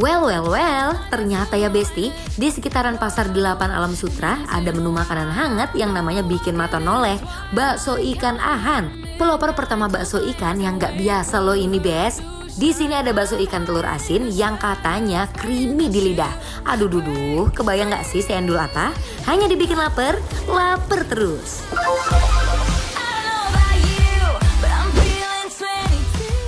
Well, ternyata ya Besti, di sekitaran Pasar 8 Alam Sutra ada menu makanan hangat yang namanya bikin mata noleh, bakso ikan ahan. Pelopor pertama bakso ikan yang gak biasa loh ini, Bes. Di sini ada bakso ikan telur asin yang katanya creamy di lidah. Aduh duduh, kebayang gak sih si Endul apa? Hanya dibikin lapar terus.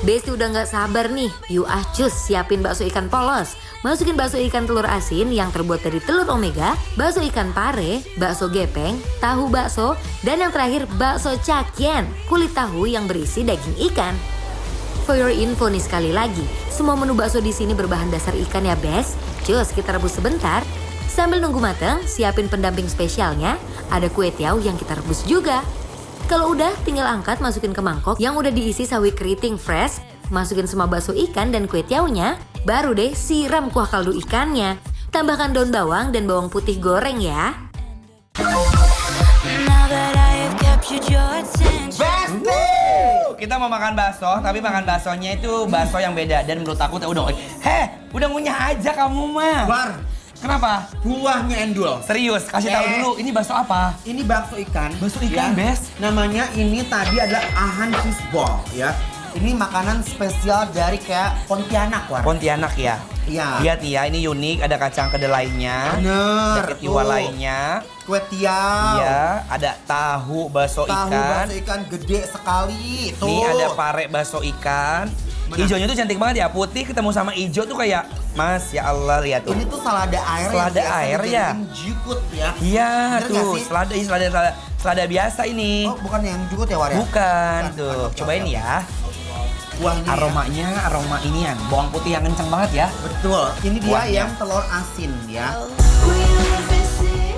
Besti udah gak sabar nih, yuk cus siapin bakso ikan polos. Masukin bakso ikan telur asin yang terbuat dari telur omega, bakso ikan pare, bakso gepeng, tahu bakso, dan yang terakhir bakso cakyen, kulit tahu yang berisi daging ikan. For your info nih sekali lagi, semua menu bakso di sini berbahan dasar ikan ya Bes. Cus kita rebus sebentar. Sambil nunggu mateng, siapin pendamping spesialnya, ada kue tiaw yang kita rebus juga. Kalau udah, tinggal angkat masukin ke mangkok yang udah diisi sawi keriting fresh. Masukin semua bakso ikan dan kue tiawnya. Baru deh siram kuah kaldu ikannya. Tambahkan daun bawang dan bawang putih goreng ya. Besti! Kita mau makan bakso, tapi makan baksonya itu bakso yang beda. Dan menurut aku, udah ngunyah aja kamu mah. War, Kenapa? buahnya Endul. Serius, kasih tahu dulu, ini bakso apa? Ini bakso ikan. Bakso ikan, Bes. Namanya ini tadi adalah ahan fish ball ya. Ini makanan spesial dari kayak Pontianak, War. Pontianak ya? Iya. Lihat nih ya, ini unik, ada kacang kedelainya. Bener. Ada ketiwa lainnya. Kue tiaw. Iya, ada tahu bakso Tahu ikan. bakso ikan gede sekali. Tuh. Nih ada pare bakso ikan. Bener. Ijonya tuh cantik banget ya, putih ketemu sama ijo tuh kayak, Mas, ya Allah lihat tuh. Ini tuh selada air. Selada yang biasa air ya? dijadiin jukut ya. Iya Bener nggak tuh, sih? selada biasa ini. Oh, bukan yang jukut ya, War ya? Bukan, tuh. Bukan. Cobain Oke, ya. Kuahnya Aromanya, aroma inian, bawang putih yang kenceng banget ya. Betul. Ini dia Kuahnya. yang telur asin ya.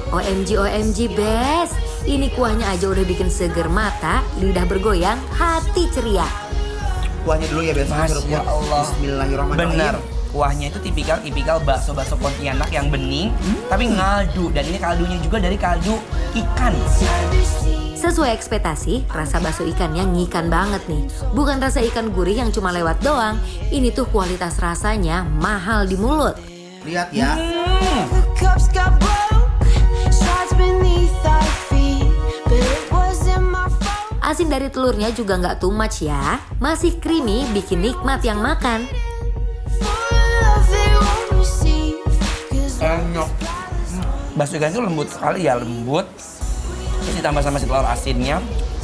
OMG Bes, ini kuahnya aja udah bikin seger mata, lidah bergoyang, hati ceria. Kuahnya dulu ya, biasa Masya seruput. Allah. Bismillahirrahmanirrahim. Bener. Kuahnya itu tipikal bakso-bakso Pontianak yang bening, tapi ngaldu. Dan ini kaldunya juga dari kaldu ikan. Sesuai ekspektasi, rasa bakso ikannya ngikan banget nih. Bukan rasa ikan gurih yang cuma lewat doang, ini tuh kualitas rasanya mahal di mulut. Lihat ya. Asin dari telurnya juga nggak too much ya. Masih creamy, bikin nikmat yang makan. Enak. Bakso ikan itu lembut sekali ya, lembut. Terus ditambah sama si telur asinnya,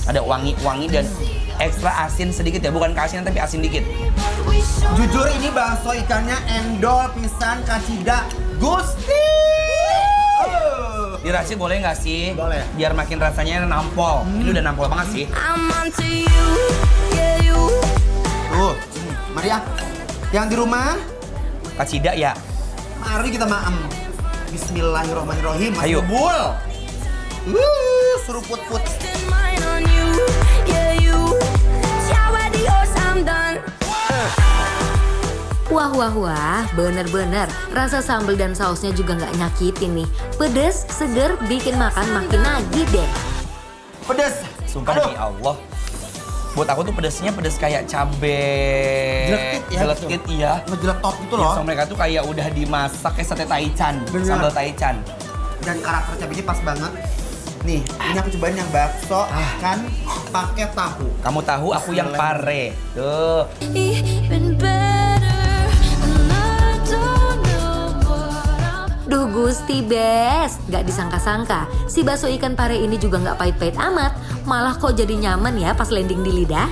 ada wangi-wangi dan ekstra asin sedikit ya, bukan keasinan tapi asin dikit. Jujur ini bakso ikannya endol pisan kacida Gusti. Diracik boleh nggak sih? Boleh. Biar makin rasanya nampol. Ini udah nampol banget sih. Tuh, mari ya. Yang di rumah, Kacida ya. mari kita maem. Bismillahirrahmanirrahim. Mas Ayo. Bubul. Seruput-put. Wah, bener-bener. Rasa sambal dan sausnya juga nggak nyakitin nih. Pedes, seger, bikin makan makin nagih deh. Pedes. Sumpah Aduh. demi Allah. Buat aku tuh pedesnya pedes kayak cabe Jelekit ya, jelekit, gitu. iya. Ngejeletot gitu Yang loh. sama mereka tuh kayak udah dimasak kayak sate taichan, Bener. sambal taichan. Dan karakter cabenya pas banget. Nih, ini aku cobain yang bakso ikan pakai tahu. Kamu tahu aku yang pare. Tuh. Duh Gusti Bes, nggak disangka-sangka si bakso ikan pare ini juga nggak pahit-pahit amat, malah kok jadi nyaman ya pas landing di lidah.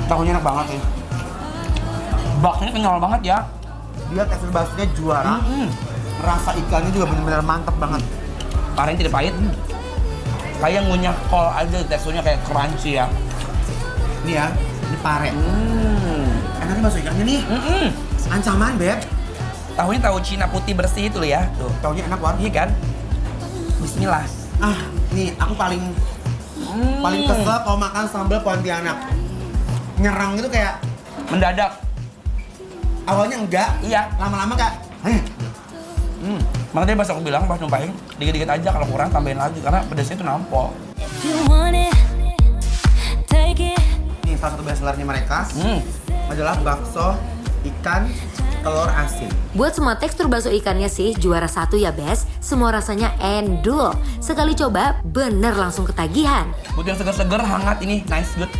Tahunya enak banget nih. Baksonya kenyal banget ya. Dia tekstur baksonya juara. Rasa ikannya juga benar-benar mantap banget. Parenya tidak pahit. Kayak ngunyah kol aja teksturnya kayak crunchy ya. Ini ya, ini pare. Enaknya bakso ikannya nih. Ancaman, Beb. Tahunya tahu Cina putih bersih itu loh ya. Tuh. Taunya enak banget. Iya kan? Bismillah. Nih aku paling kesel kalau makan sambal Pontianak. Nyerang gitu kayak Mendadak. awalnya enggak, Iya. lama-lama kayak Makanya pas aku bilang pas numpahin dikit-dikit aja, kalau kurang tambahin lagi karena pedasnya itu nampol. nih salah satu bestsellernya mereka adalah bakso ikan telur asin. Buat semua tekstur bakso ikannya sih juara 1 ya Bes. Semua rasanya endul. Sekali coba bener langsung ketagihan. Buat yang seger-seger, hangat ini, nice, good.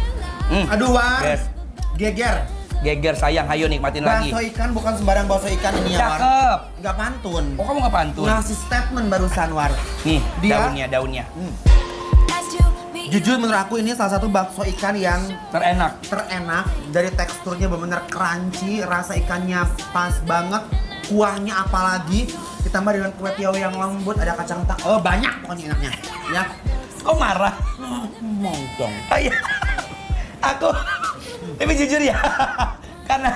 Aduh War, Best. geger. Geger sayang, ayo nikmatin lagi. Bakso ikan bukan sembarang bakso ikan ini ya War. Cakep. Nggak pantun. Oh kamu nggak pantun? Ngasih statement barusan War. Nih, Dia- daunnya. Jujur menurut aku ini salah satu bakso ikan yang Terenak. terenak. Dari teksturnya benar-benar crunchy, rasa ikannya pas banget, kuahnya apalagi ditambah dengan kue tiaw yang lembut, ada kacang banyak pokoknya enaknya. Ya, Kok marah? mau dong. Oh iya. Aku, tapi jujur ya, karena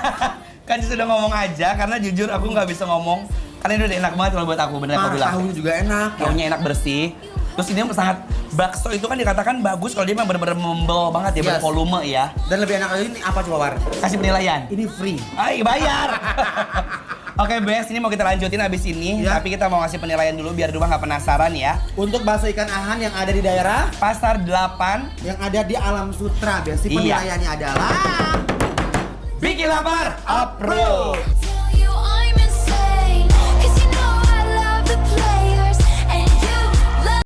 kan sudah ngomong aja, karena jujur aku nggak bisa ngomong, karena ini udah enak banget kalau buat aku, bener aku bilang. Tahunya juga enak. Tahunya enak bersih. Terus ini sangat, bakso itu kan dikatakan bagus kalau dia memang bener-bener membel banget ya, Yes. bervolume ya. Dan lebih enak lagi ini apa coba War? Kasih penilaian. Ini free. Ay, bayar. Oke, Bes, ini mau kita lanjutin abis ini, Ya. tapi kita mau ngasih penilaian dulu biar rumah nggak penasaran ya. Untuk bakso ikan ahan yang ada di daerah Pasar 8, yang ada di Alam Sutra, biasanya Iya. penilaiannya adalah bikin lapar, approve.